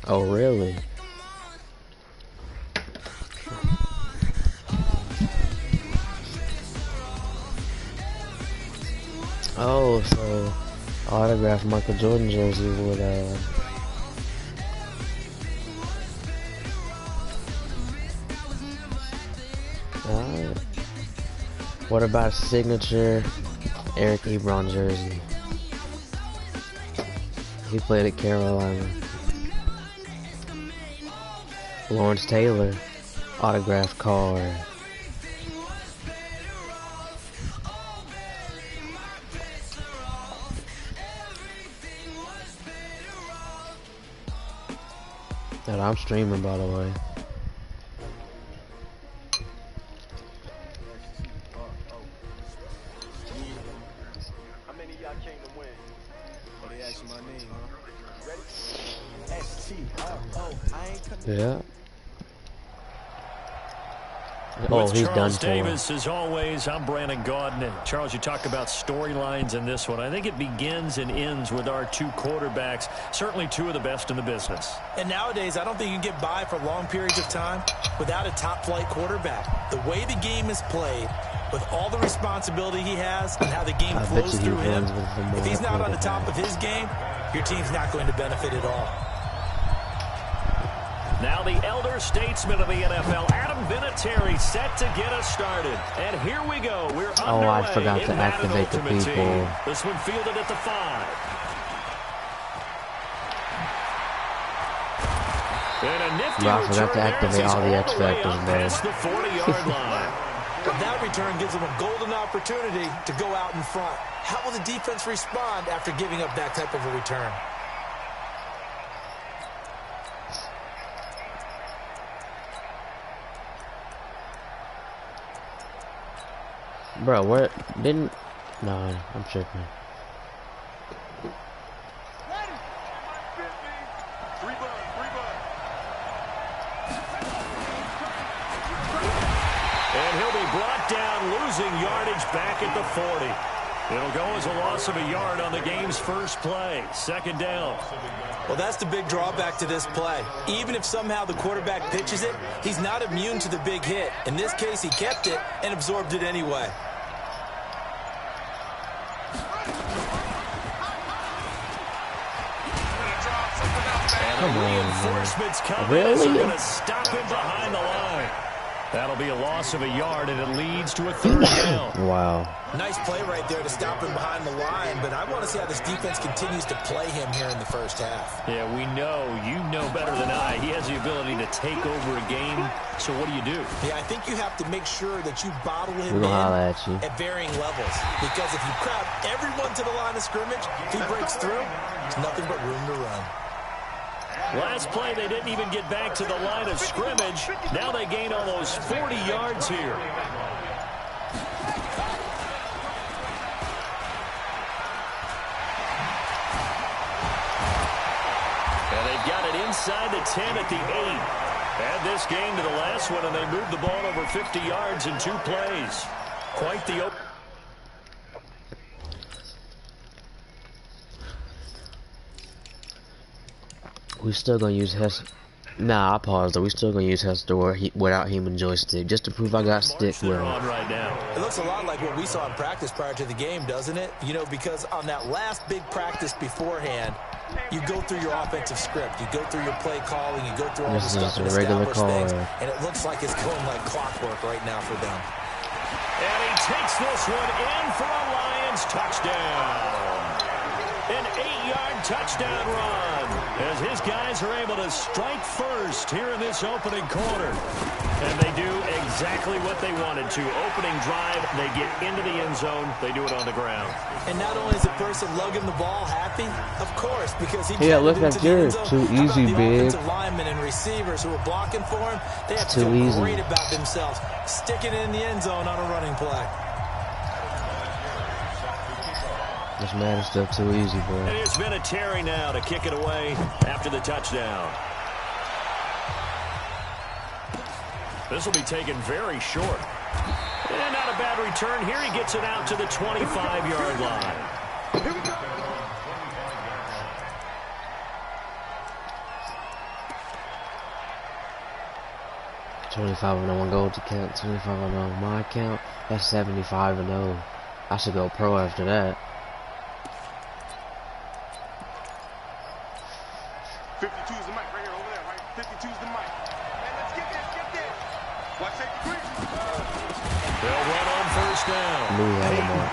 Oh, really? Oh, so autographed Michael Jordan jersey with alright. What about signature Eric Ebron jersey? He played at Carolina. Lawrence Taylor autographed card. That I'm streaming, by the way. How many y'all came to win? Oh, they asked my name, huh? Ready? S-T-R-O. I ain't coming. Yeah. Oh, With he's Charles done for. Davis, as always, I'm Brandon Gaudin. And Charles, you talk about storylines in this one. I think it begins and ends with our two quarterbacks, certainly two of the best in the business. And nowadays, I don't think you can get by for long periods of time without a top-flight quarterback. The way the game is played, with all the responsibility he has and how the game flows through him, if he's not on the top of his game, your team's not going to benefit at all. Now the elder statesman of the NFL, Adam Vinatieri, set to get us started. And here we go. We're underway. Oh, I forgot to activate the people. Team. This one fielded at the 5. And a nifty I forgot to activate all the X Factors, bro. The 40-yard line. That return gives them a golden opportunity to go out in front. How will the defense respond after giving up that type of a return? Bro, where didn't? No, I'm tripping. And he'll be brought down, losing yardage back at the 40. It'll go as a loss of a yard on the game's first play. Second down. Well, that's the big drawback to this play. Even if somehow the quarterback pitches it, he's not immune to the big hit. In this case, he kept it and absorbed it anyway. Come on, Reinforcements coming. Really? They're going to stop him behind the line. That'll be a loss of a yard, and it leads to a third down. Wow. Nice play right there to stop him behind the line, but I want to see how this defense continues to play him here in the first half. Yeah, we know. You know better than I. He has the ability to take over a game. So what do you do? Yeah, I think you have to make sure that you bottle him We're in gonna holler at you. at varying levels. Because if you crowd everyone to the line of scrimmage, if he breaks through, there's nothing but room to run. Last play, they didn't even get back to the line of scrimmage. Now they gain almost 40 yards here. And they've got it inside the 10 at the 8. Add this game to the last one, and they moved the ball over 50 yards in 2 plays. Quite the open. We still gonna use Hess. Nah, I paused though. We still gonna use Hester without human joystick, just to prove I got stick with him. Right now. It looks a lot like what we saw in practice prior to the game, doesn't it? You know, because on that last big practice beforehand, you go through your offensive script, you go through your play calling, you go through all the stuff and establish things, and it looks like it's going like clockwork right now for them. And he takes this one in for a Lions touchdown. An 8-yard touchdown run as his guys are able to strike first here in this opening quarter. And they do exactly what they wanted to. Opening drive, they get into the end zone. They do it on the ground. And not only is the person lugging the ball happy, of course, because he look at yours. Too easy, big. Offensive linemen and receivers who are blocking for him, they have to feel great about themselves, sticking it in the end zone on a running play. This man is still too easy, bro. And here's Vinatieri now to kick it away after the touchdown. This will be taken very short. And not a bad return here. He gets it out to the 25-yard line. 25-0 on gold account, 25-0 on my account. That's 75-0. I should go pro after that. 52 is the mic right here, over there, right? 52 is the mic. And let's get this. Watch that quick. They'll run on first down.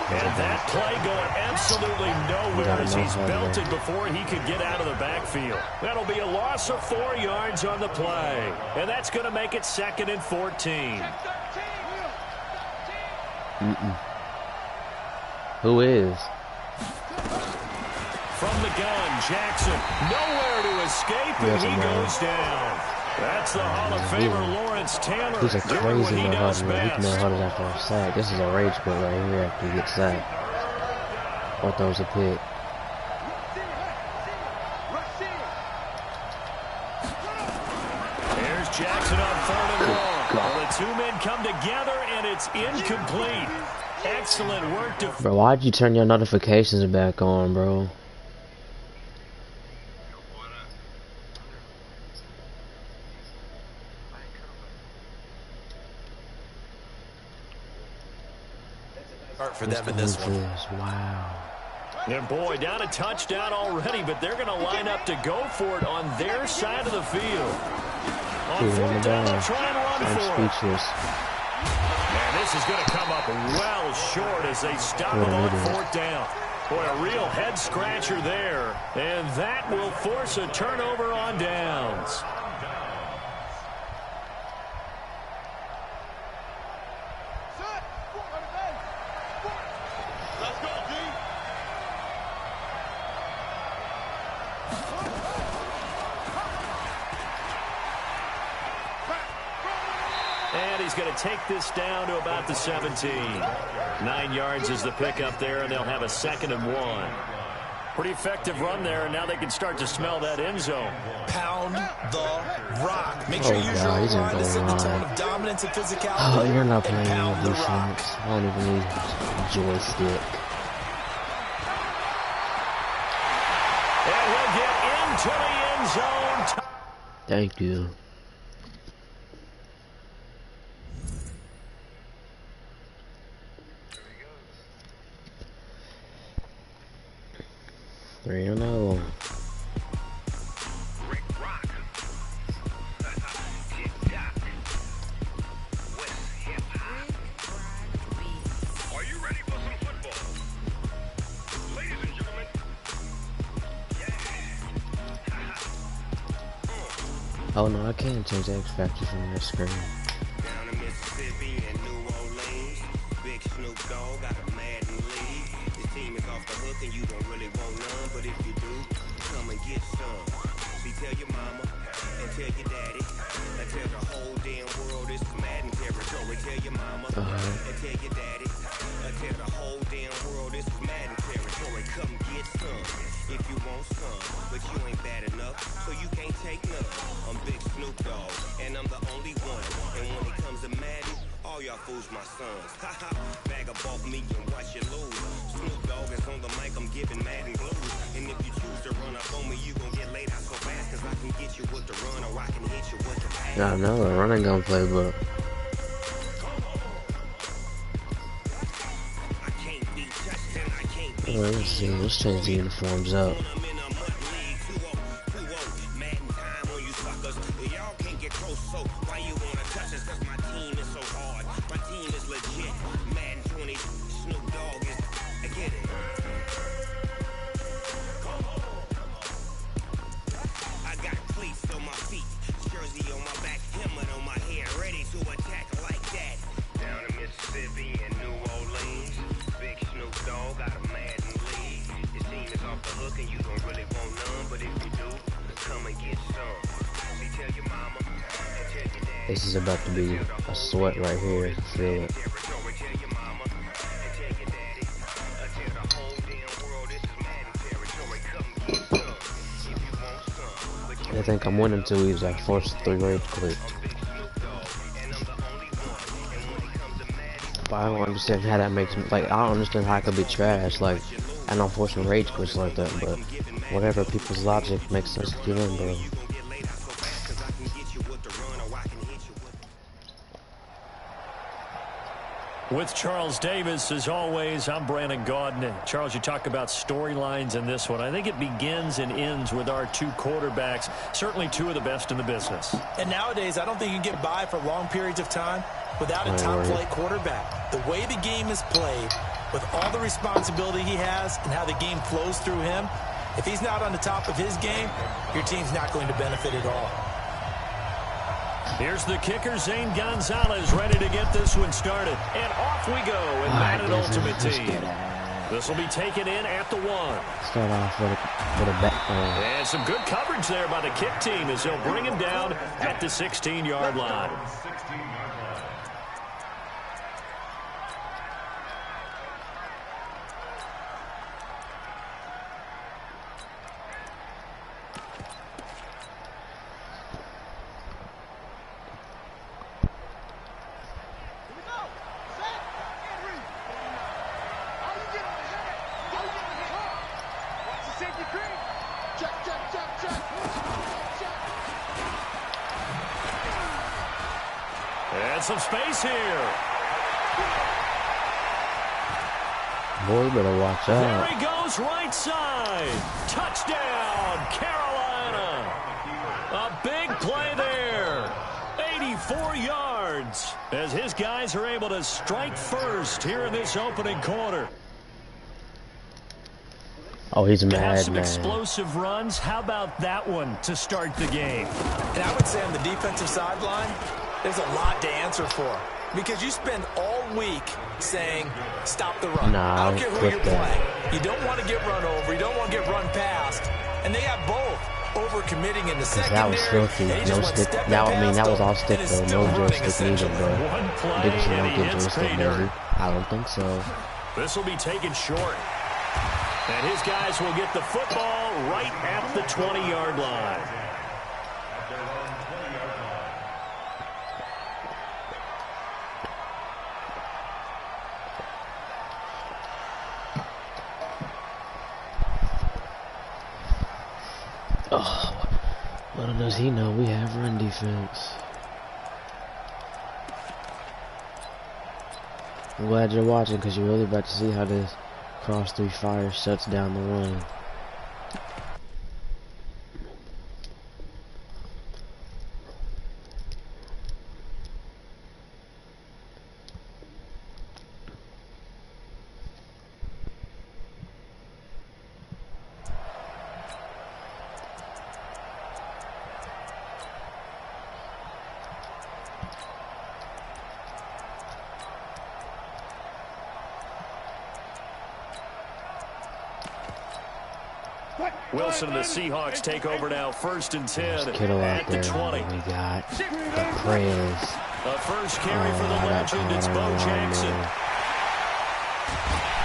And that play going absolutely nowhere as he's belted before he could get out of the backfield. That'll be a loss of 4 yards on the play. And that's going to make it 2nd and 14. Who is? From the gun, Jackson. Nowhere to escape, and he goes down. That's the Hall of Famer Lawrence Taylor. He's a doing crazy what he does no-huddler. He can best. no-huddle after a sack. This is a rage quit right here after he gets sacked. Or throws a pick. There's Jackson on 3rd and long. Well, the two men come together, and it's incomplete. Excellent work to... Bro, why'd you turn your notifications back on, bro? For them in this one. Wow. And boy, down a touchdown already, but they're going to line up to go for it on their side of the field. On 4th down, they'll try and run I'm for it. speechless. And this is going to come up well short as they stop him on 4th down. Boy, a real head scratcher there. And that will force a turnover on downs. And he's going to take this down to about the 17. 9 yards is the pickup there, and they'll have a 2nd and 1. Pretty effective run there, and now they can start to smell that end zone. Pound the rock. Make sure you use your he's in line to goal set the tone line. of dominance and physicality. Oh, you're not and playing pound with the rock. defense. I don't even need joystick. And he'll get into the end zone. Thank you. Three and oh. Are you ready for some football? Ladies and gentlemen. Oh no, I can't change the X Factor from that screen. Down in Mississippi and New Orleans, Big Snoop Dogg got a Madden league. This team is off the hook and you don't really want none, but if you do, come and get some. See, tell your mama and tell your daddy and tell the whole damn world this is Madden territory. Tell your mama and tell your daddy and tell the whole damn world this is Madden territory. Come get some if you want some, but you ain't bad enough, so you can't take none. I'm Big Snoop Dogg, and I'm the only one. And when it comes to Madden, all y'all fools my sons. Haha, bag up off me and watch you lose. Snoop Dogg is on the mic, I'm giving Madden blues. And if you choose to run up on me, you gon' get laid out so fast, cause I can get you with the run or I can hit you with the pass. Yeah, I know the running gun playbook. I can't be touched and I can't be Well, let's see, let's change the uniforms up. I'm in a mud league, 2-0, Madden time on you suckers. Y'all can't get close, so why you wanna touch us? Cause my team is so hard. My team is legit. Madden 20, Snoop Dogg is, I get it. I got cleats on my feet, jersey on my back, helmet on my head, ready to attack like that. Down in Mississippi and New Orleans, Big Snoop Dogg got a Madden league. Your team is off the hook and you don't really want none, but if you do, come and get some. See, tell your mama and tell your daddy. This is about to be a sweat right here. Feel it. Territory, tell your mama and tell your daddy. Tell the whole damn world this is Madden territory. Come get some if you want some. But you I think I'm winning 2 weeks. I forced 3 rage quit. But I don't understand how that makes me, like, I don't understand how I could be trash, like, I don't force a rage quits like that, but whatever, people's logic makes sense to them, bro. With Charles Davis, as always, I'm Brandon Gaudin. Charles, you talk about storylines in this one. I think it begins and ends with our two quarterbacks, certainly two of the best in the business. And nowadays, I don't think you can get by for long periods of time without a top-flight quarterback. The way the game is played, with all the responsibility he has and how the game flows through him, if he's not on the top of his game, your team's not going to benefit at all. Here's the kicker, Zane Gonzalez, ready to get this one started. And off we go in Madden Ultimate Team. This will be taken in at the 1. Start off with a back. And some good coverage there by the kick team as they'll bring him down at the 16-yard line. And some space here. Boy, you better watch out. There he goes, right side. Touchdown, Carolina. A big play there. 84 yards as his guys are able to strike first here in this opening quarter. Oh, he's To have mad, some man. explosive runs. How about that one to start the game? And I would say on the defensive sideline, there's a lot to answer for. Because you spend all week saying, stop the run. Nah, I don't care who you're quit that. playing. You don't want to get run over. You don't want to get run past. And they got both. Over-committing in the secondary. That was filthy. and he just No went stick. stepping That past was them, all stick and is though. still No running, joystick neither, essentially. bro. One play Dickerson and don't he get hits joystick, pay does he? dirt. I don't think so. This will be taken short. And his guys will get the football right at the 20-yard line. Oh, little does he know we have run defense. I'm glad you're watching because you're really about to see how this cross 3 fire shuts down the run. Wilson and the Seahawks take over now, 1st and 10 Kittle out at the there. 20. We got the prayers. A first carry for the I got legend. It's caught Bo on the line Jackson. there.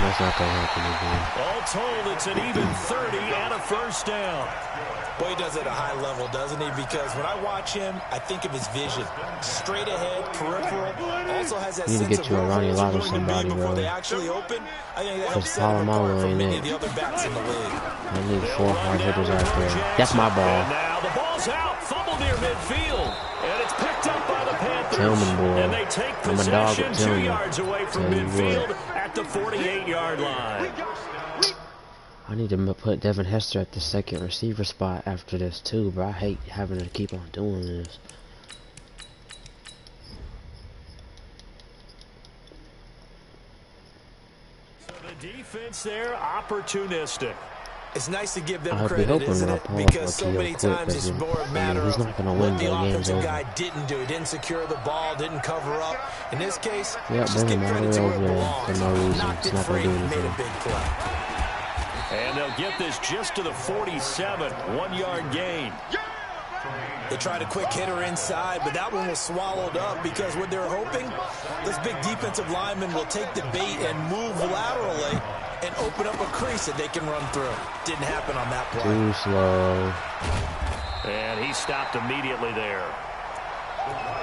That's not gonna happen again. All told, it's an even 30 and a first down. Boy, he does it at a high level, doesn't he? Because when I watch him, I think of his vision. Straight ahead, peripheral. Also has that Need to sense get of you a where Ronnie holes are Lotto going to somebody, be before bro. they actually open. I think that Because helps set him apart Palomalo from ain't many it. of the other backs in the league. I need 4 hard hitters out there. That's my And ball. now the ball's out, fumbled near midfield, and it's picked up by the Panthers. Tillman, boy. And they take I'm a dog possession with 2 Tillman. yards away from Tell you midfield what. at the 48-yard line. I need to put Devin Hester at the second receiver spot after this too, bro. I hate having to keep on doing this. So the defense there, opportunistic. It's nice to give them I hope he credit, hoping isn't I'll it? pull Because off so Akil many quick, times it's because more a matter he's of not gonna win what the till the game's offensive over. guy didn't do. He didn't secure the ball, didn't cover up. In this case, Yeah, just bring give him all credit the to way where it over there belongs. for no reason. Knocked It's it not gonna free, do made a anything. big play. And they'll get this just to the 47, 1-yard gain. They tried a quick hitter inside, but that one was swallowed up because what they're hoping, this big defensive lineman will take the bait and move laterally and open up a crease that they can run through. Didn't happen on that play. Too slow. And he stopped immediately there.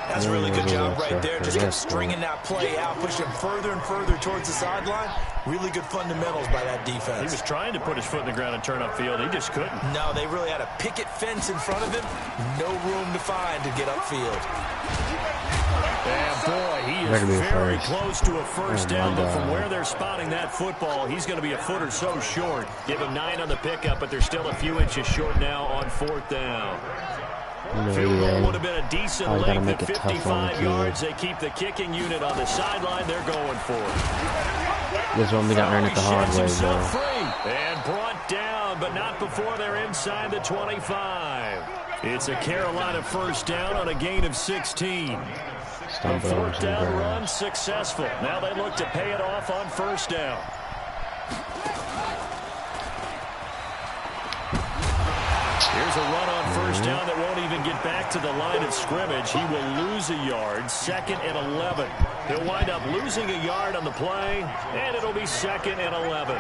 That's a really good job right there. Just kept stringing that play out, pushing him further and further towards the sideline. Really good fundamentals by that defense. He was trying to put his foot in the ground and turn upfield. He just couldn't. No, they really had a picket fence in front of him. No room to find to get upfield. And boy, he is very close to a first down, but from where they're spotting that football, he's going to be a foot or so short. Give him 9 on the pickup, but they're still a few inches short now on 4th down. Field goal would have been a decent length at 55 yards. They keep the kicking unit on the sideline. They're going for it. This one we got to earn it the hard way, though. And brought down, but not before they're inside the 25. It's a Carolina first down on a gain of 16. The 4th down run successful. Now they look to pay it off on first down. Here's a run on first down that won't even get back to the line of scrimmage. He will lose a yard, 2nd and 11. He'll wind up losing a yard on the play, and it'll be 2nd and 11.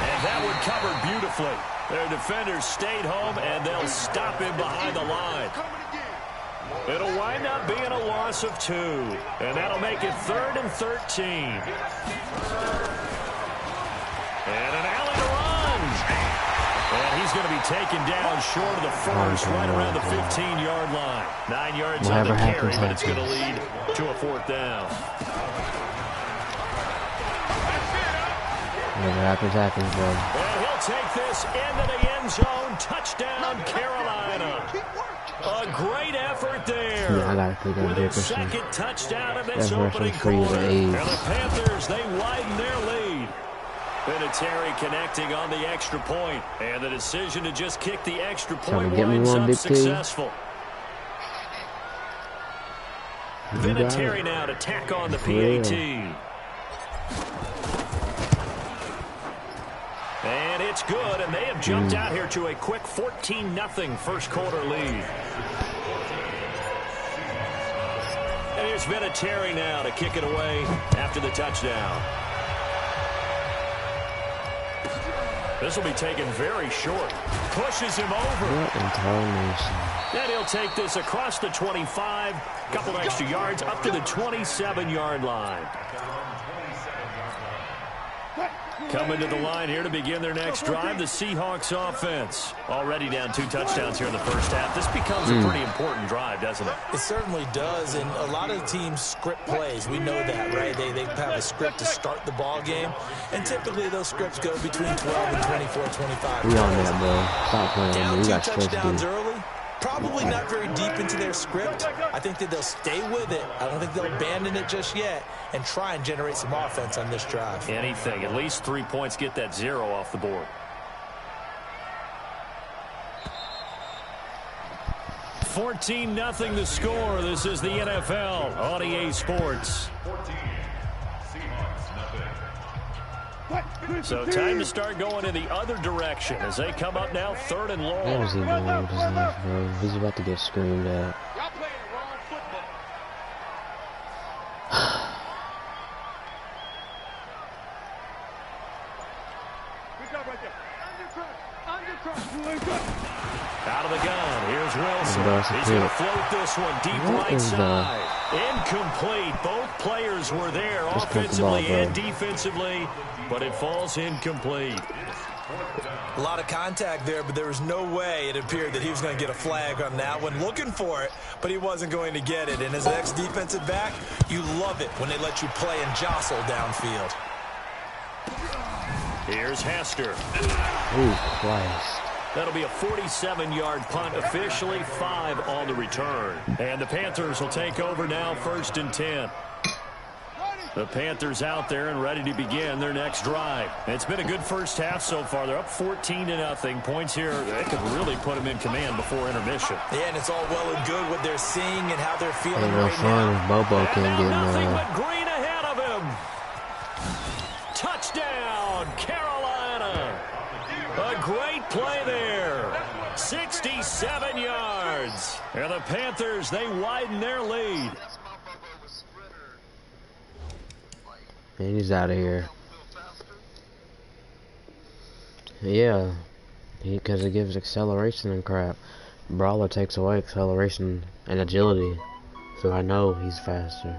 And that one covered beautifully. Their defenders stayed home, and they'll stop him behind the line. It'll wind up being a loss of 2, and that'll make it 3rd and 13. And an alley to run. And he's going to be taken down short of the first, right around the 15-yard line. 9 yards on the carry, but it's going to lead to a 4th down. Whatever happens, bro. And he'll take this into the end zone. Touchdown, Carolina. A great effort there. Yeah, I gotta click on With his 2nd touchdown of this opening quarter. And the Panthers, they widen their lead. Vinatieri connecting on the extra point. And the decision to just kick the extra point winds up successful. Vinatieri now to tack on the PAT. And it's good, and they have jumped out here to a quick 14-0 first quarter lead. And here's Vinatieri now to kick it away after the touchdown. This will be taken very short. Pushes him over. And he'll take this across the 25. Couple extra yards up to the 27-yard line. Coming to the line here to begin their next drive, the Seahawks offense. Already down 2 touchdowns here in the first half. This becomes a pretty important drive, doesn't it? It certainly does, and a lot of teams script plays. We know that, right? They have a script to start the ball game, and typically those scripts go between 12 and 24, 25. We on that, bro. Stop playing. Down We 2 got touchdowns early. Probably not very deep into their script. I think that they'll stay with it. I don't think they'll abandon it just yet and try and generate some offense on this drive. Anything. At least 3 points, get that 0 off the board. 14-0 the score. This is the NFL on EA Sports. So time to start going in the other direction as they come up now 3rd and long. What is he doing with his life, bro? He's about to get screamed at. Out of the gun, here's Wilson. He's going to float this one deep right side. Incomplete. Both players were there offensively and defensively, but it falls incomplete. A lot of contact there, but there was no way it appeared that he was going to get a flag on that one. Looking for it, but he wasn't going to get it. And as an ex-defensive back, you love it when they let you play and jostle downfield. Here's Hester. Ooh, Christ. That'll be a 47-yard punt, officially 5 on the return. And the Panthers will take over now, 1st and 10. The Panthers out there and ready to begin their next drive. It's been a good first half so far. They're up 14-0. Points here, they could really put them in command before intermission. Yeah, and it's all well and good what they're seeing and how they're feeling Ain't no right fun now. if Bobo can't get Nothing but green ahead of him. Touchdown, Carolina. A great play there. 67 yards. And the Panthers, they widen their lead. And he's out of here. Yeah, because it gives acceleration and crap. Brawler takes away acceleration and agility, so I know he's faster.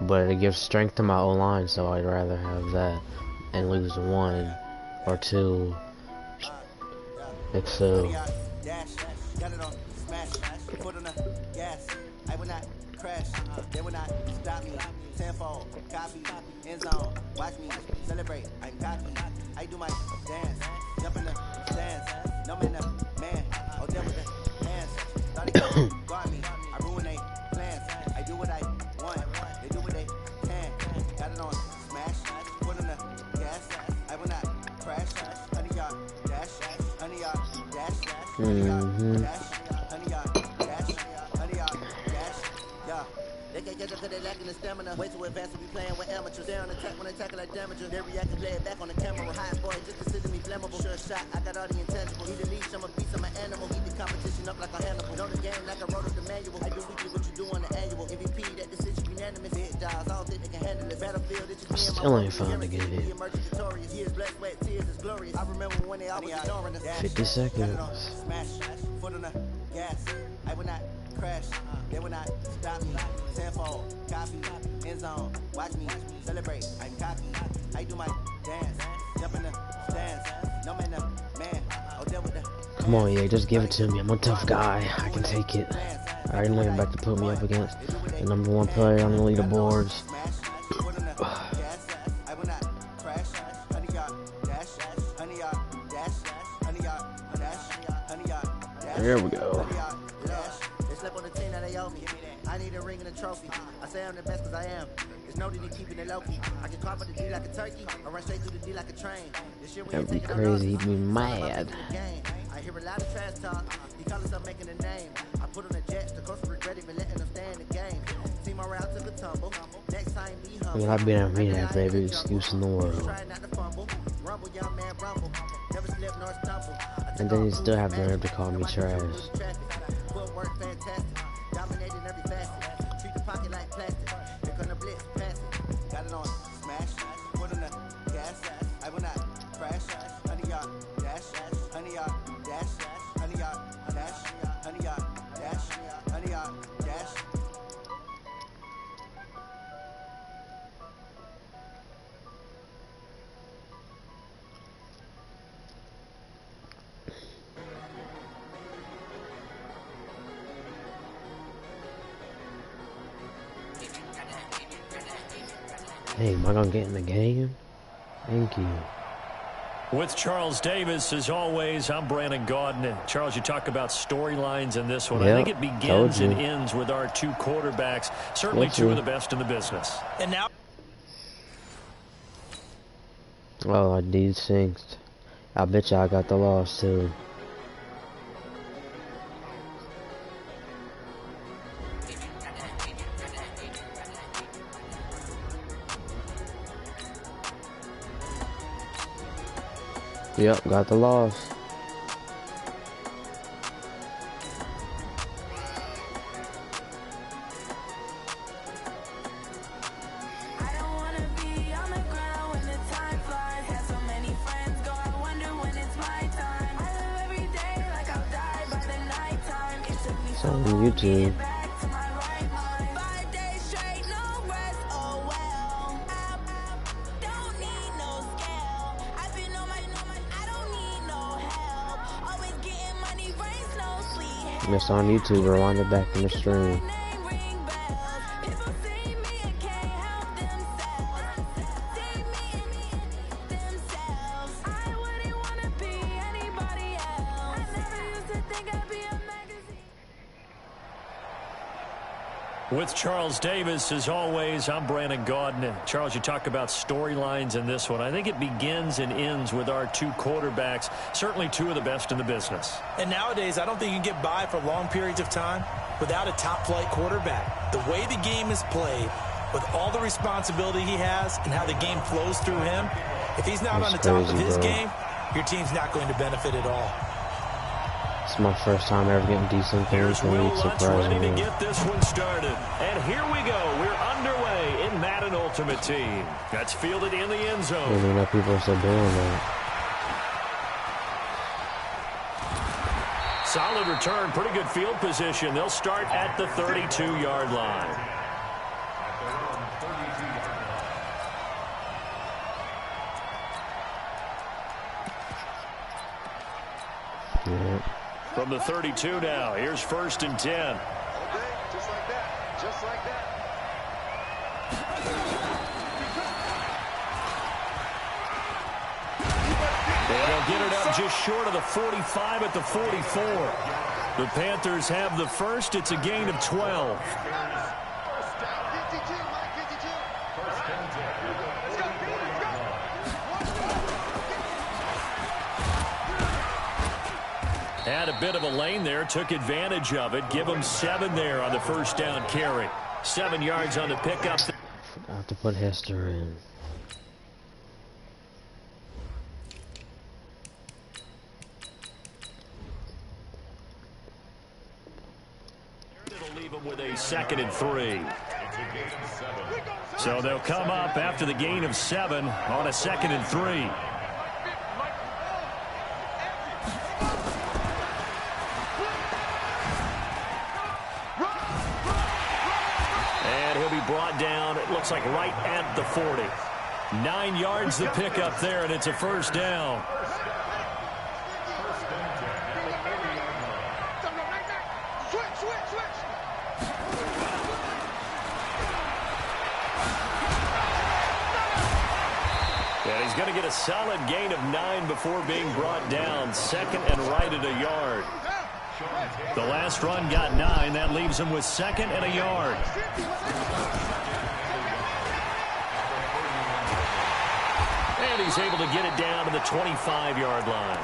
But it gives strength to my O-line, so I'd rather have that and lose 1 or 2 excel. Got it on smash, foot on the gas. I will not crash, they will not stop me. Tenfold, copy, end zone, watch me celebrate. I'm cocky, I do my dance, jump in the stands. No man, man, oh there with the hands. Thought he guard me, I ruin they plans. I do what I want, they do what they can. Got it on smash, foot on the gas. I will not crash, 100 yard dash, 100 yard dash. They can't catch up cause they lacking the stamina. Way too advanced to be playing with amateurs. They on attack when they tackle like damages. They react and play it back on the camera. High boy, just consider me flammable. Sure shot, I got all the intangibles. Need a leash, I'm a beast, I'm an animal. Eat the competition up like a Hannibal. Know the game like I wrote up the manual. I do weekly what you do on the annual. MVP, that decision unanimous. Hit dials, I don't think they can handle it. Battlefield, it's just me and my Still ain't fun to get it. Years, blood, sweat, tears is glorious. I remember when they always ignoring us. 50 seconds. Smash, foot on the gas. I will not crash, they will not stop me. Tenfold, copy, end zone, watch me celebrate. I'm cocky, I do my dance, jump in the stands. No man, man, oh there with the. Come on, yeah, just give it to me. I'm a tough guy. I can take it. I already know you're back to put me up against the #1 player on the leaderboards. Here we go. They slept on the team that they owe me. I need a ring and a trophy. I say I'm the best cause I am. It's no need keeping it low key. I can carve up the D like a turkey or run straight through the D like a train. This shit That'd be crazy. He'd be mad. I hear a lot of trash talk. He call himself making a name. I put on the jets. The coach regret even letting them stay in the game. Team morale took a tumble. Next time be humble. Well, I've been at rehab, every excuse in the world. Try not to fumble. Rumble, young man, rumble. Never slip nor stumble. And then you still have the nerve to call me trash. Footwork fantastic. Dominating every facet. Treat the pocket like plastic. They're gonna blitz, pass it. Got it on smash. Foot on the gas. I will not crash. 100 yard dash. 100 yard dash. 100 yard dash. 100 yard dash. 100 yard dash. Hey, am I gonna get in the game? Thank you. With Charles Davis, as always, I'm Brandon Gaudin. And Charles, you talk about storylines in this one. Yep, I think it begins and ends with our 2 quarterbacks. Certainly 2 of the best in the business. And now, Oh, I de-synced. I bet you I got the loss too. Yep, got the loss. It's on YouTube. It's on YouTube. Rewind it back in the stream. With Charles Davis, as always, I'm Brandon Gaudin. And Charles, you talk about storylines in this one. I think it begins and ends with our 2 quarterbacks, certainly 2 of the best in the business. And nowadays, I don't think you can get by for long periods of time without a top-flight quarterback. The way the game is played, with all the responsibility he has and how the game flows through him, if he's not on the top of his game, your team's not going to benefit at all. It's my first time ever getting decent things from me, surprisingly. Ready to get this one started. And here we go. We're underway in Madden Ultimate Team. That's fielded in the end zone. I didn't know people are still doing that. Solid return, pretty good field position. They'll start at the 32-yard line. From the 32 now, here's 1st and 10. Okay, just like that, just like that. They'll get it up just short of the 45 at the 44. The Panthers have the first. It's a gain of 12. Had a bit of a lane there, took advantage of it. Give them 7 there on the first down carry. 7 yards on the pickup. Forgot to put Hester in. It'll leave them with a 2nd and 3. So they'll come up after the gain of 7 on a 2nd and 3. Brought down, it looks like right at the 40. 9 yards the pickup there, and it's a first down. And he's going to get a solid gain of 9 before being brought down. 2nd and right at a yard. The last run got 9. That leaves him with 2nd and a yard. And he's able to get it down to the 25-yard line.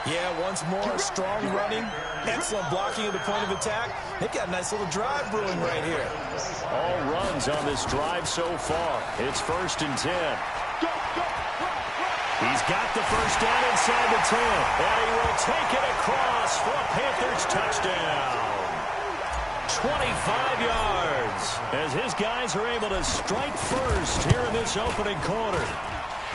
Yeah, once more, strong running, excellent blocking at the point of attack. They've got a nice little drive brewing right here. All runs on this drive so far. It's 1st and 10. He's got the first down inside the 10. And he will take it across for a Panthers touchdown. 25 yards as his guys are able to strike first here in this opening quarter.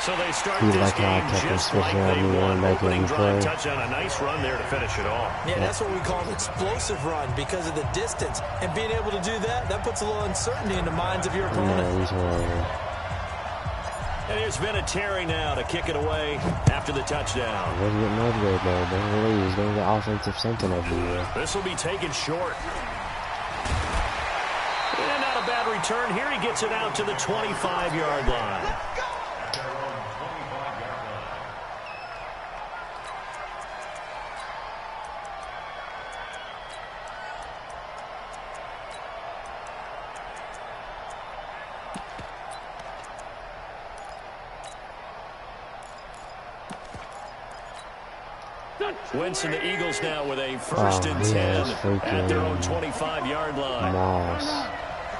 So they start this game just like they won. Opening drive touchdown, a nice run there to finish it off. Yeah, that's what we call an explosive run because of the distance. And being able to do that, that puts a little uncertainty in the minds of your opponent. And there's Vinatieri now to kick it away after the touchdown. Wasn't getting motivated though. Don't really. He's going to get offensive something everywhere. This will be taken short. And not a bad return. Here he gets it out to the 25-yard line. Winston, the Eagles now with a 1st and 10 at their own 25-yard line. Moss.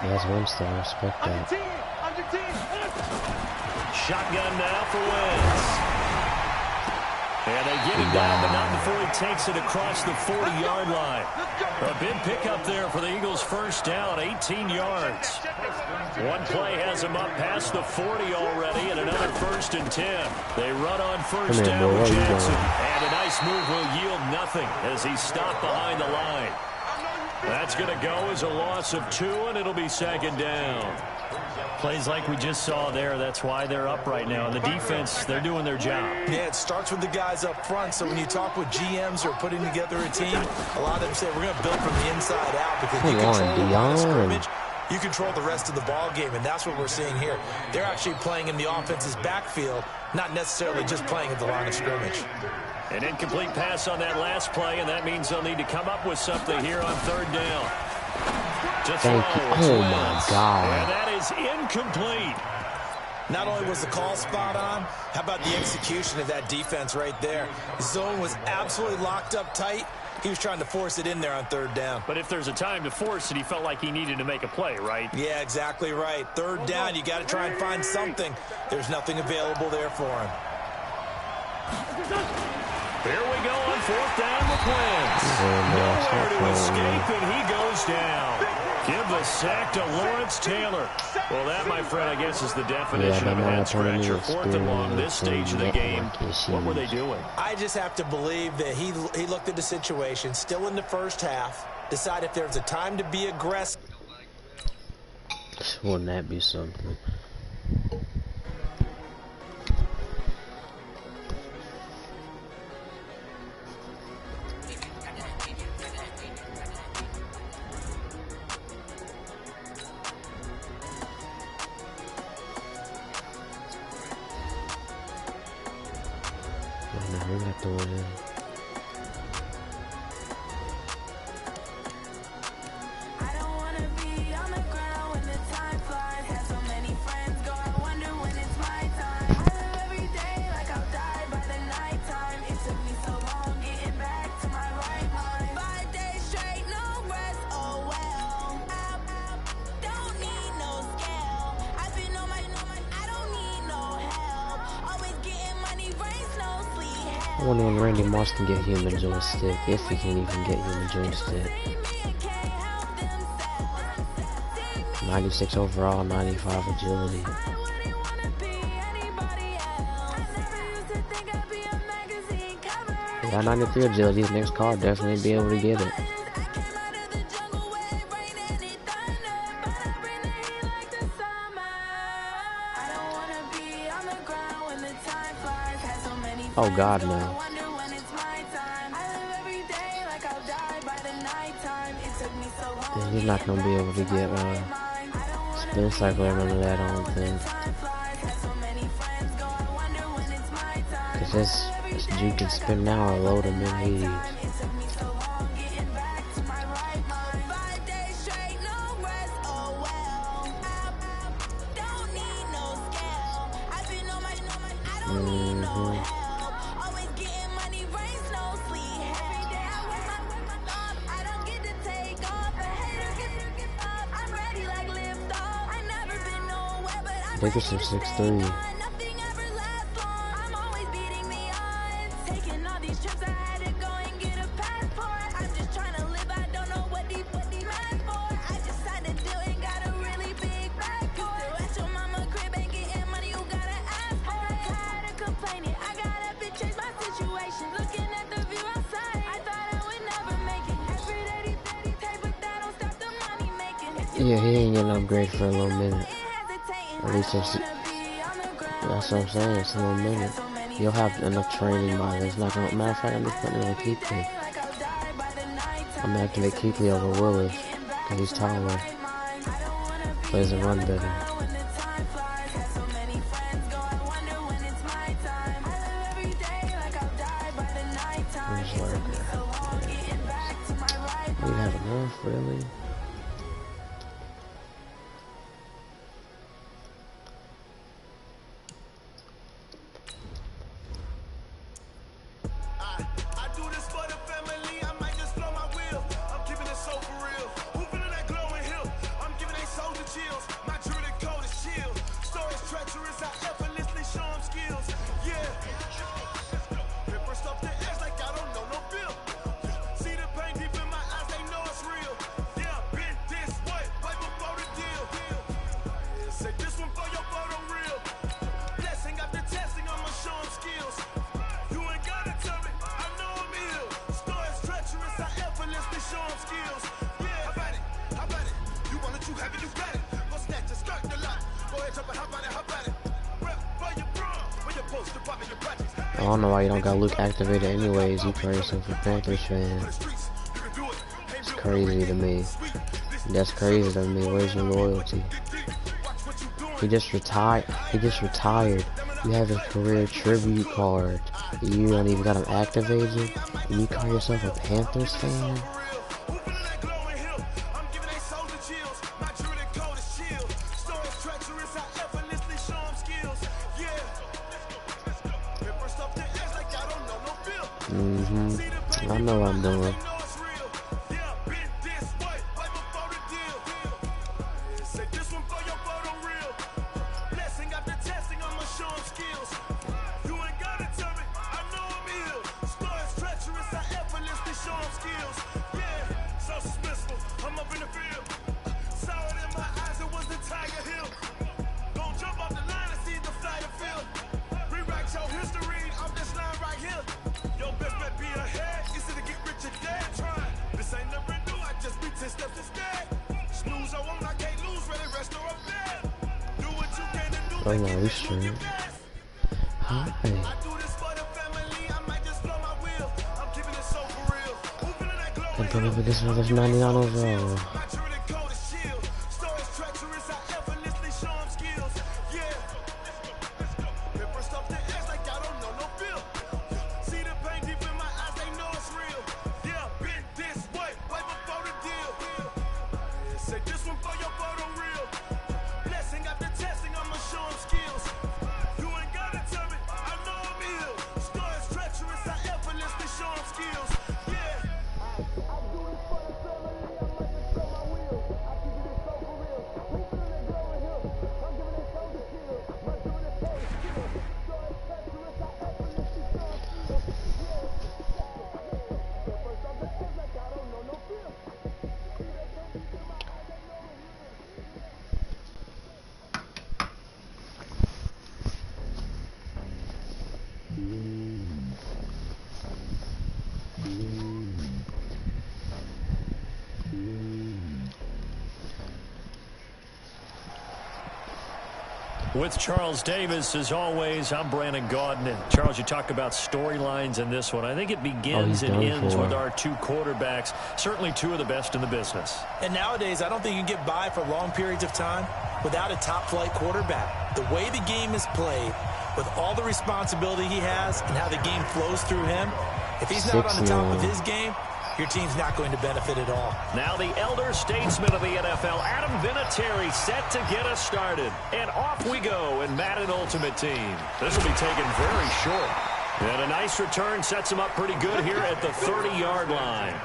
That's Winston. I respect that. Shotgun now for Wentz. And they get him down, but not before he takes it across the 40-yard line. A big pickup there for the Eagles' first down, 18 yards. One play has him up past the 40 already, and another 1st and 10. They run on first down with Jackson, and a nice move will yield nothing as he's stopped behind the line. That's going to go as a loss of 2, and it'll be 2nd down. Plays like we just saw there, that's why they're up right now. The defense, they're doing their job. Yeah, it starts with the guys up front, so when you talk with GMs who are putting together a team, a lot of them say we're going to build from the inside out because you control the line of scrimmage, you control the rest of the ball game, and that's what we're seeing here. They're actually playing in the offense's backfield, not necessarily just playing at the line of scrimmage. An incomplete pass on that last play, and that means they'll need to come up with something here on 3rd down. Thank you. Oh, my God. And that is incomplete. Not only was the call spot on, how about the execution of that defense right there? The zone was absolutely locked up tight. He was trying to force it in there on 3rd down. But if there's a time to force it, he felt like he needed to make a play, right? Yeah, exactly right. 3rd down, you got to try and find something. There's nothing available there for him. Here we go on 4th down with Wentz. Nowhere to escape, and he goes down. Give the sack to Lawrence Taylor. Well, that, my friend, I guess is the definition of a head-scratcher. 4th and long this stage of the game. What were they doing? I just have to believe that he looked at the situation, still in the first half, decide if there's a time to be aggressive. Wouldn't that be something? We got the one in. I wonder when Randy Moss can get human joystick, if he can even get human joystick. 96 overall, 95 agility. Yeah, 93 agility. His next card definitely be able to get it. Oh God, no. Yeah, he's not gonna be able to get spin cycle or none of that, I don't think. Cause this Juke can spin now or load him in 80s. Dickerson 6'3". Yeah, he ain't getting upgraded for a little minute. At least that's what I'm saying, it's a little minute. You'll have enough training by this. Not gonna, matter of fact, I'm just putting it on Keekly. I'm gonna activate Keekly over Willis, because he's taller. Plays and run better. Where's Lurker? Yeah. We have enough, really? I don't know why you don't got Luke activated anyways. You crazy for Panthers fans. It's crazy to me. That's crazy to me. Where's your loyalty? He just retired. You have a career tribute card. You don't even got him activated. And you call yourself a Panthers fan? I know what I'm doing. Oh no, we straight. Hi. Can't believe it gets another 99 overall. With Charles Davis, as always, I'm Brandon Gaudin. And Charles, you talk about storylines in this one. I think it begins and ends with our two quarterbacks, certainly two of the best in the business. And nowadays, I don't think you can get by for long periods of time without a top-flight quarterback. The way the game is played, with all the responsibility he has and how the game flows through him, if he's not on the top of his game, your team's not going to benefit at all. Now the elder statesman of the NFL, Adam Vinatieri, set to get us started. And off we go in Madden Ultimate Team. This will be taken very short. And a nice return sets him up pretty good here at the 30-yard line.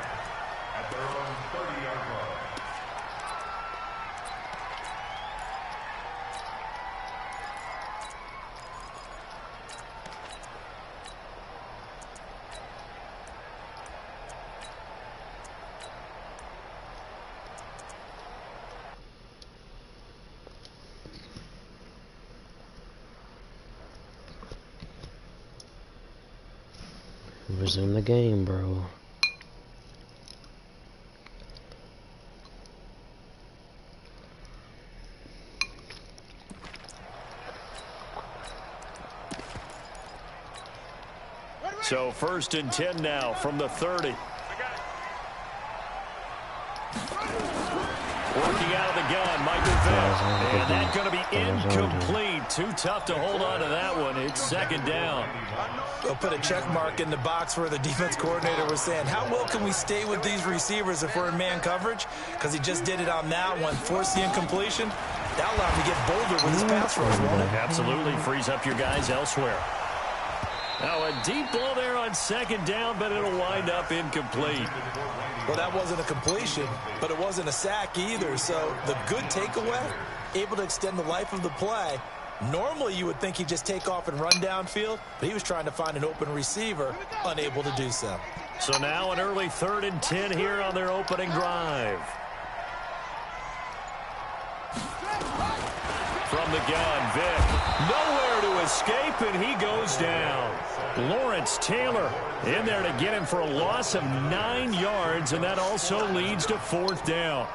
Resume the game, bro. So 1st and 10 now from the 30. Working out of the gun, Michael Vick. And that's going to be incomplete. Too tough to hold on to that one. It's 2nd down. They'll put a check mark in the box where the defense coordinator was saying, how well can we stay with these receivers if we're in man coverage? Because he just did it on that one. Force the incompletion. That allowed him to get bolder with his pass rush, won't it? Absolutely. Frees up your guys elsewhere. Now a deep ball there on 2nd down, but it'll wind up incomplete. Well, that wasn't a completion, but it wasn't a sack either. So the good takeaway, able to extend the life of the play. Normally, you would think he'd just take off and run downfield, but he was trying to find an open receiver, unable to do so. So now an early 3rd and 10 here on their opening drive. From the gun, Vick. Nowhere to escape, and he goes down. Lawrence Taylor in there to get him for a loss of 9 yards, and that also leads to 4th down.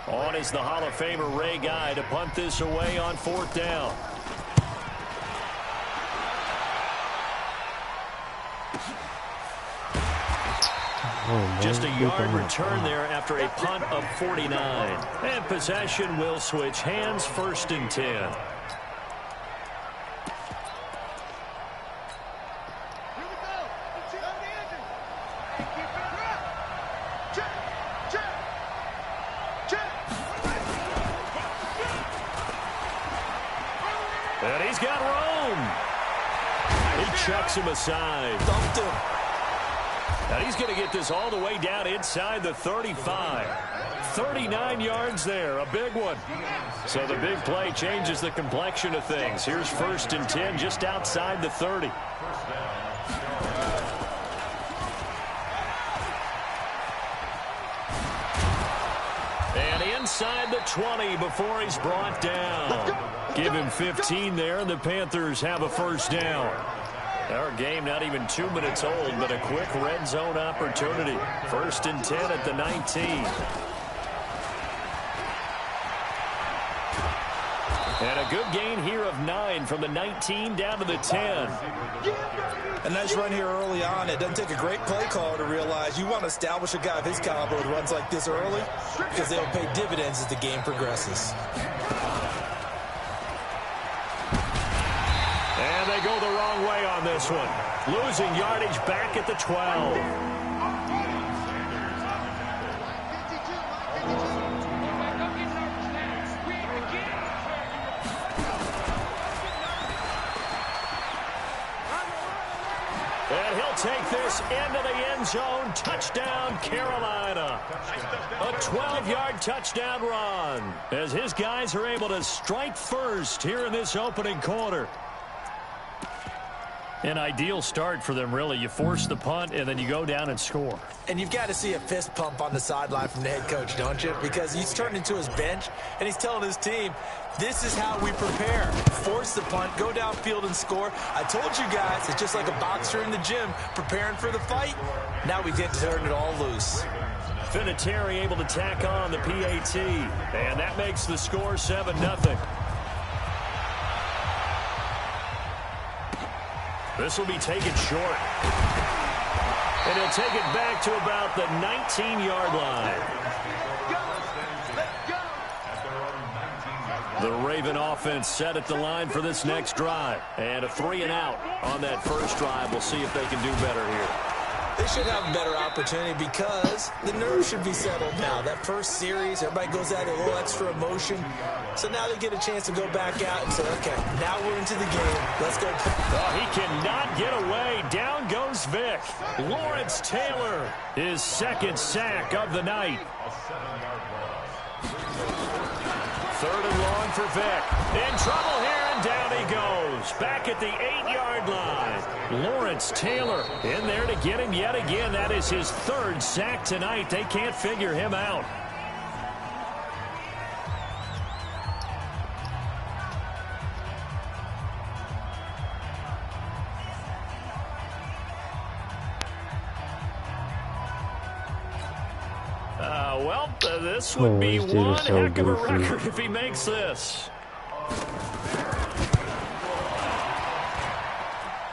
On is the Hall of Famer Ray Guy to punt this away on 4th down. Just a yard return there after a punt of 49. And possession will switch hands, 1st and 10. And he's got Rome. He chucks him aside. Dumped him. And he's going to get this all the way down inside the 35. 39 yards there, a big one. So the big play changes the complexion of things. Here's 1st and 10 just outside the 30. And inside the 20 before he's brought down. Give him 15 there, and the Panthers have a 1st down. Our game not even 2 minutes old, but a quick red zone opportunity. 1st and 10 at the 19. And a good gain here of 9 from the 19 down to the 10. A nice run here early on. It doesn't take a great play caller to realize you want to establish a guy of his caliber with runs like this early because they'll pay dividends as the game progresses. And they go the wrong way on this one. Losing yardage back at the 12. And he'll take this into the end zone. Touchdown, Carolina. A 12-yard touchdown run as his guys are able to strike first here in this opening quarter. An ideal start for them, really. You force the punt, and then you go down and score. And you've got to see a fist pump on the sideline from the head coach, don't you? Because he's turned into his bench, and he's telling his team, this is how we prepare. Force the punt, go downfield and score. I told you guys, it's just like a boxer in the gym preparing for the fight. Now we get to turn it all loose. Vinatieri able to tack on the PAT, and that makes the score 7-0. This will be taken short. And he'll take it back to about the 19-yard line. The Raven offense set at the line for this next drive. And a 3-and-out on that first drive. We'll see if they can do better here. They should have a better opportunity because the nerves should be settled now. That first series, everybody goes out a little extra emotion. So now they get a chance to go back out and say, okay, now we're into the game. Let's go. Oh, he cannot get away. Down goes Vic. Lawrence Taylor, his second sack of the night. 3rd and long for Vic. In trouble here, and down he goes. Back at the 8-yard line. Lawrence Taylor in there to get him yet again. That is his 3rd sack tonight. They can't figure him out. This would be one heck of a record if he makes this.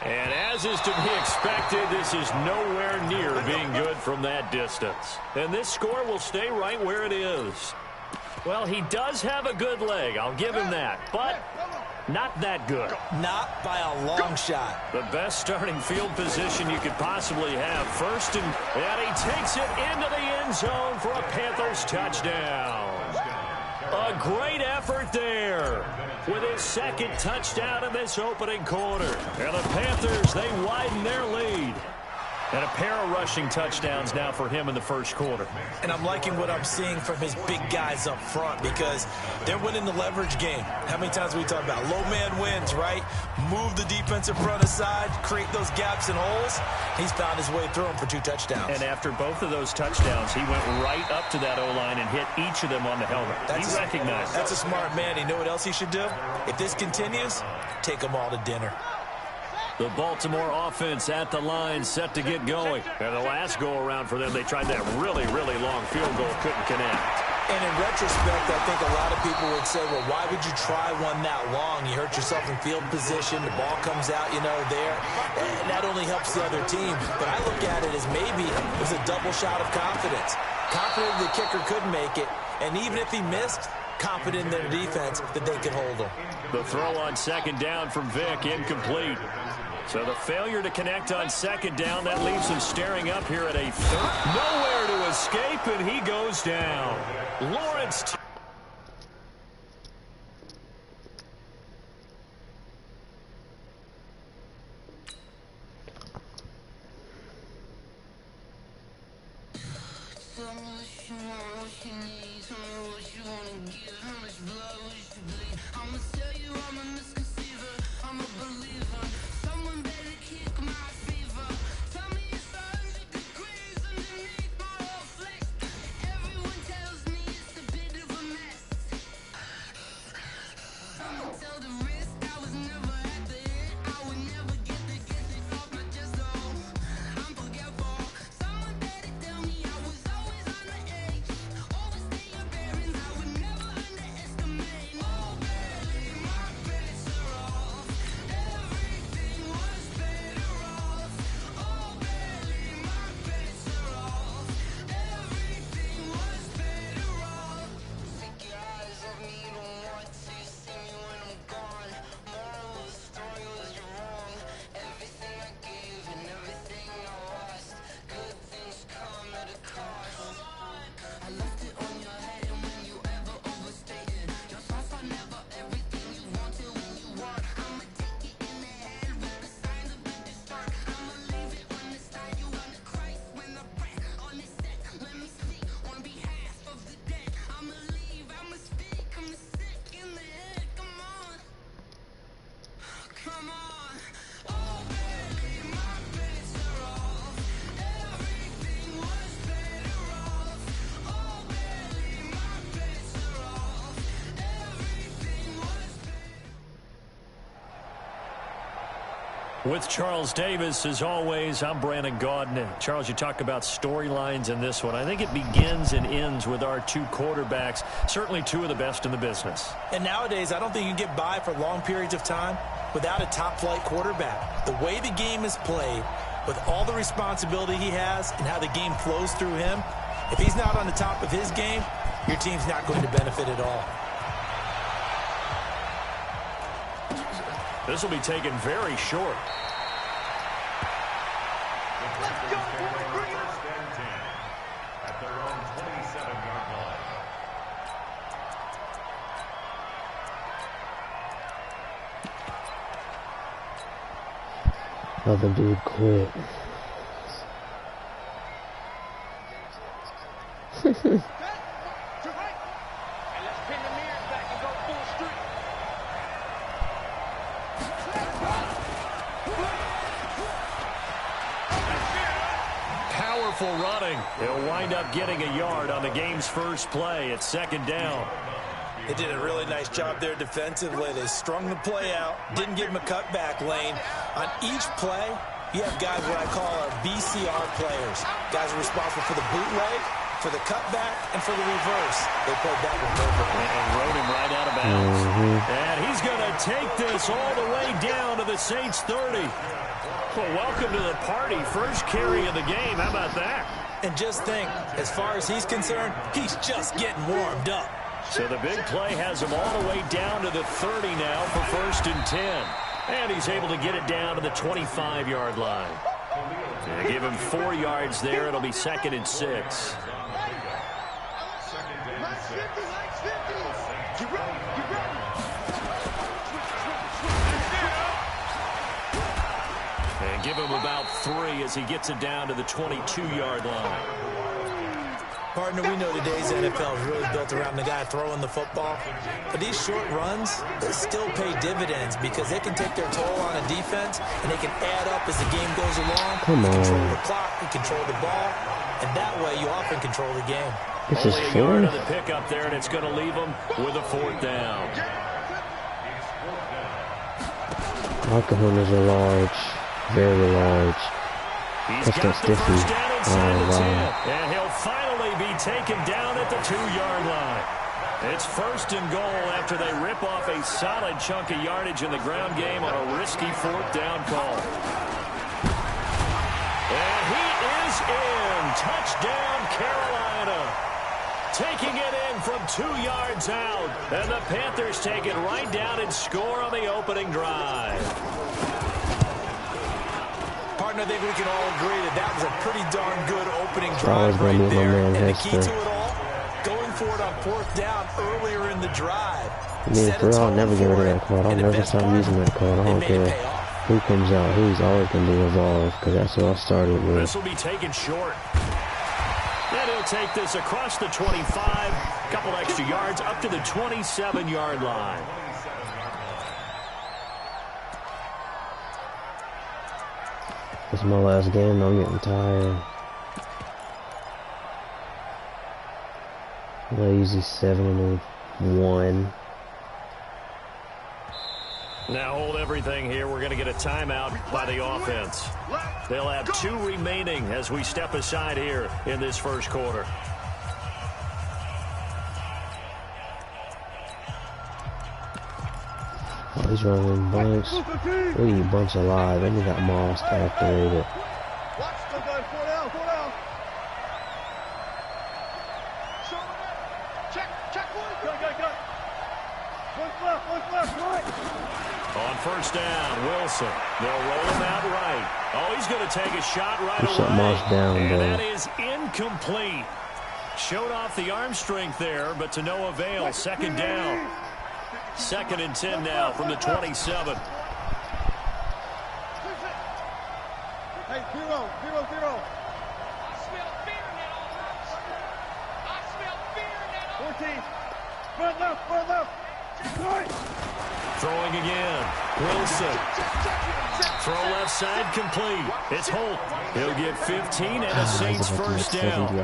And as is to be expected, this is nowhere near being good from that distance. And this score will stay right where it is. Well, he does have a good leg. I'll give him that. But not that good. Not by a long shot. The best starting field position you could possibly have. First and he takes it into the end zone for a Panthers touchdown. A great effort there with his 2nd touchdown in this opening quarter. And the Panthers, they widen their lead. And a pair of rushing touchdowns now for him in the first quarter. And I'm liking what I'm seeing from his big guys up front because they're winning the leverage game. How many times we talk about low man wins, right? Move the defensive front aside, create those gaps and holes. He's found his way through them for 2 touchdowns. And after both of those touchdowns, he went right up to that O-line and hit each of them on the helmet. He recognized That's a smart man. You know what else he should do? If this continues, take them all to dinner. The Baltimore offense at the line, set to get going. And the last go-around for them, they tried that really, really long field goal, couldn't connect. And in retrospect, I think a lot of people would say, well, why would you try one that long? You hurt yourself in field position. The ball comes out, there. And that only helps the other team. But I look at it as maybe it was a double shot of confidence. Confident the kicker could make it. And even if he missed, confident in their defense that they could hold him. The throw on 2nd down from Vic, incomplete. So the failure to connect on 2nd down, that leaves him staring up here at a 3rd. Nowhere to escape, and he goes down. Lawrence. With Charles Davis, as always, I'm Brandon Gaudin. Charles, you talk about storylines in this one. I think it begins and ends with our two quarterbacks, certainly two of the best in the business. And nowadays, I don't think you can get by for long periods of time without a top-flight quarterback. The way the game is played, with all the responsibility he has and how the game flows through him, if he's not on the top of his game, your team's not going to benefit at all. This will be taken very short. Let's go, boys, bring it at their own 27-yard line. Other dude quit. Powerful running. He'll wind up getting a yard on the game's first play. It's second down. They did a really nice job there defensively. They strung the play out, didn't give him a cutback lane. On each play, you have guys what I call our BCR players. Guys are responsible for the bootleg, for the cutback, and for the reverse. They played that one perfectly. And rode him right out of bounds. And he's going to take this all the way down to the Saints 30. Well, welcome to the party. First carry of the game. How about that? And just think, as far as he's concerned, he's just getting warmed up. So the big play has him all the way down to the 30 now for 1st and 10. And he's able to get it down to the 25-yard line. They give him 4 yards there. It'll be 2nd and 6. And give him about 3 as he gets it down to the 22-yard line. Partner, we know today's NFL is really built around the guy throwing the football. But these short runs, they still pay dividends because they can take their toll on a defense and they can add up as the game goes along. Come on. You control the clock, you control the ball, and that way you often control the game. This is Only a yard fourth. on the pickup there, and it's going to leave him with a 4th down. Alcohol is a large, very large. He's That's got that the stiffy. first down inside Oh, the 10, wow. and he'll finally be taken down at the 2-yard line. It's 1st and goal after they rip off a solid chunk of yardage in the ground game on a risky 4th down call. And he is in. Touchdown, Carolina. Taking it in from 2 yards out. And the Panthers take it right down and score on the opening drive. Partner, I think we can all agree that that was a pretty darn good opening Always drive gonna right be my there. man, And the key Hester. to it all, going for it on 4th down earlier in the drive. I mean, Set for a real, I'll tone never get rid for of it, that card. I'll and the never best stop part, using that card. I it don't made it care pay off. who comes out. He's always going to be Evolve because that's what I started with. This will be taken short. And he'll take this across the 25, couple extra yards up to the 27-yard line. This is my last game. I'm getting tired. Lazy 7-1. Now hold everything here. We're going to get a timeout by the offense. They'll have 2 remaining as we step aside here in this first quarter. Oh, he's running bunch. Look at you, bunch alive. And he got Moss activated. Watch the guy, 4 down, 4 down. Show him that. Check, one. Go. One's left, right. On 1st down, Wilson. They'll roll him out right. Oh, he's going to take a shot right He shut Moss away. down, And bro. that is incomplete. Showed off the arm strength there, but to no avail. 2nd down. 2nd and 10 now from the 27. Hey, 0-0-0. I smell fear in that offense. I smell fear in that offense. 14. Front left. Right. Throwing again. Wilson. Throw left side complete. It's Holt. He'll get 15 and a Saints first down.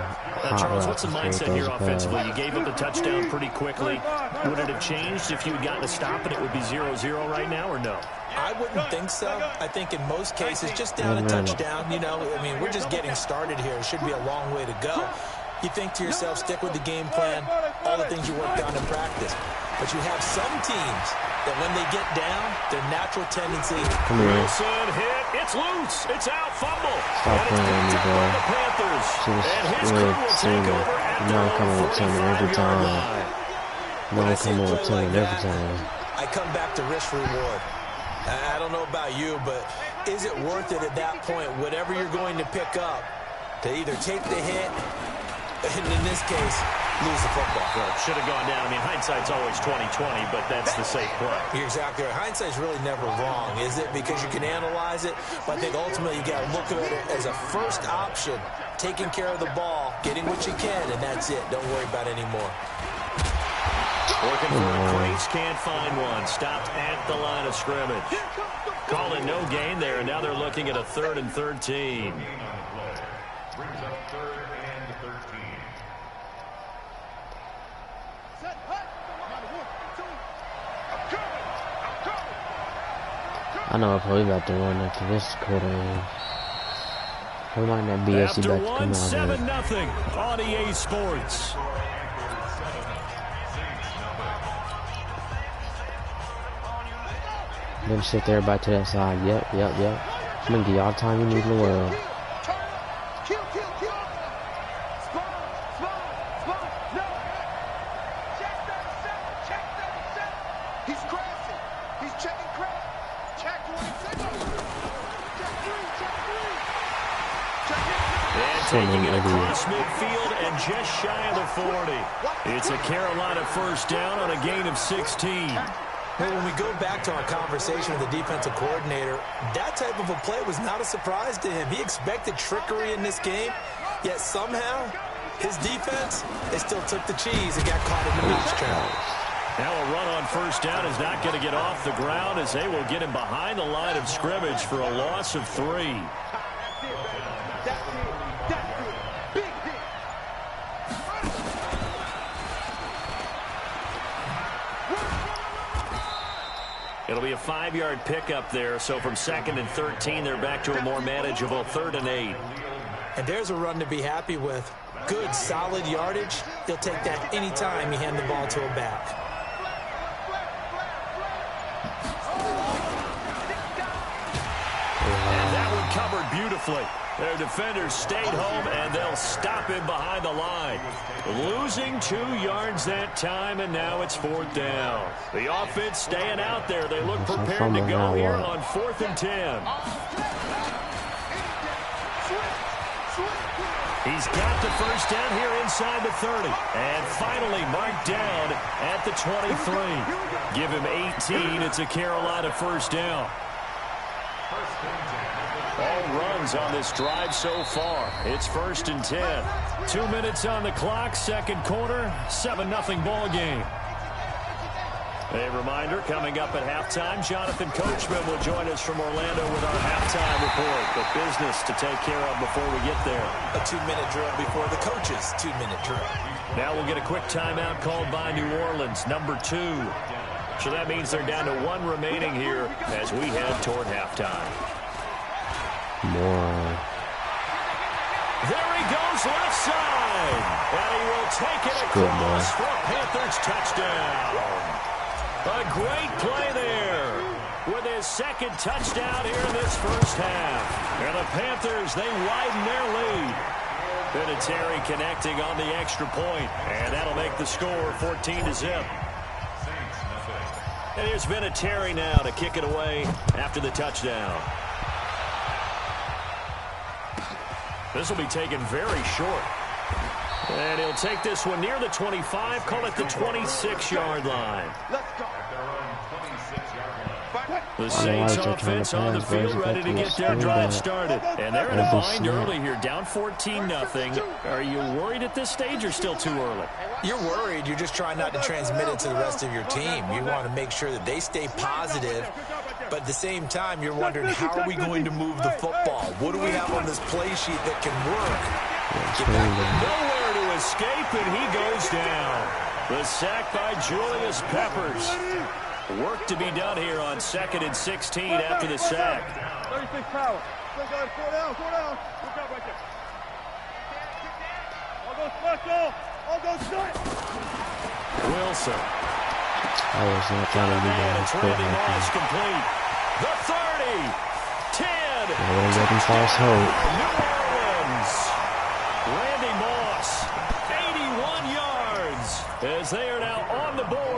Charles, what's the mindset here offensively? You gave up the touchdown pretty quickly. Would it have changed if you had gotten a stop and it would be 0-0 right now, or no? I wouldn't think so. I think in most cases, just down a touchdown, you know, I mean, we're just getting started here. It should be a long way to go. You think to yourself, stick with the game plan, all the things you worked on in practice. But you have some teams that when they get down, their natural tendency. Wilson hit. It's loose. It's out. Fumble. Stop playing me, bro. The Panthers. And his crew will take over at the 45-yard line. No, come on, tell me every time. I come back to risk reward. I don't know about you, but is it worth it at that point, whatever you're going to pick up, to either take the hit, and in this case, lose the football? Well, it should have gone down. I mean, hindsight's always 20/20, but that's the safe play. You're exactly right. Hindsight's really never wrong, is it? Because you can analyze it, but I think ultimately you got to look at it as a first option, taking care of the ball, getting what you can, and that's it. Don't worry about it anymore. Working for the Crates, can't find one. Stopped at the line of scrimmage. Calling no gain there, and now they're looking at a 3rd and 13. I know if we about to run after this quarter. We might not be After back to one, come out 7-0 on EA Sports. Then shift everybody to that side. Yep. I'm gonna give you all the time you need in the world. Taking it across midfield and just shy of the 40. It's a Carolina first down on a gain of 16. Well, when we go back to our conversation with the defensive coordinator, that type of a play was not a surprise to him. He expected trickery in this game, yet somehow his defense, they still took the cheese and got caught in the mousetrap. Now a run on first down is not going to get off the ground as they will get him behind the line of scrimmage for a loss of 3. It'll be a 5-yard pickup there, so from 2nd and 13, they're back to a more manageable 3rd and 8. And there's a run to be happy with. Good, solid yardage. He'll take that anytime you hand the ball to a back. And that one covered beautifully. Their defenders stayed home, and they'll stop him behind the line. Losing 2 yards that time, and now it's 4th down. The offense staying out there. They look prepared to go here on 4th and 10. He's got the first down here inside the 30. And finally marked down at the 23. Give him 18. It's a Carolina first down. All runs on this drive so far. It's 1st and 10. 2 minutes on the clock, 2nd quarter, 7-0 ball game. A reminder, coming up at halftime, Jonathan Coachman will join us from Orlando with our halftime report. But business to take care of before we get there. A 2-minute drill before the coach's 2-minute drill. Now we'll get a quick timeout called by New Orleans, number 2. So that means they're down to 1 remaining here as we head toward halftime. More. There he goes left side. And he will take it across for a Panthers touchdown. A great play there with his 2nd touchdown here in this first half. And the Panthers, they widen their lead. Vinatieri connecting on the extra point. And that'll make the score 14-0. And here's Vinatieri now to kick it away after the touchdown. This will be taken very short. And he'll take this one near the 25, call it the 26-yard line. The The Saints offense on the field ready to get their drive started. And they're in a bind early here, down 14-0. Are you worried at this stage or still too early? You're worried. You're just trying not to transmit it to the rest of your team. You want to make sure that they stay positive. But at the same time, you're wondering, how are we going to move the football? What do we have on this play sheet that can work? Nowhere to escape, and he goes down. The sack by Julius Peppers. Work to be done here on 2nd and 16 after the sack. 36 power. Still got 4 down, 4 down. Good job right there. All go special. All go shut. Wilson. I was not trying to do that. It's Randy Moss complete. The 30. 10. I would have let him false hope.